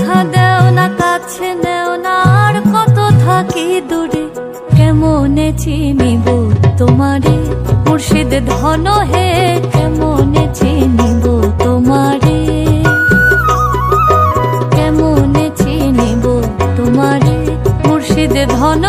দেখা দেও না, কাছে নেও না, আর কত থাকি দূরে। কেমনে চিনিব তোমারে মুর্শিদ ধন হে, কেমনে চিনিব তোমারে, কেমনে চিনিব তোমারে মুর্শিদ ধন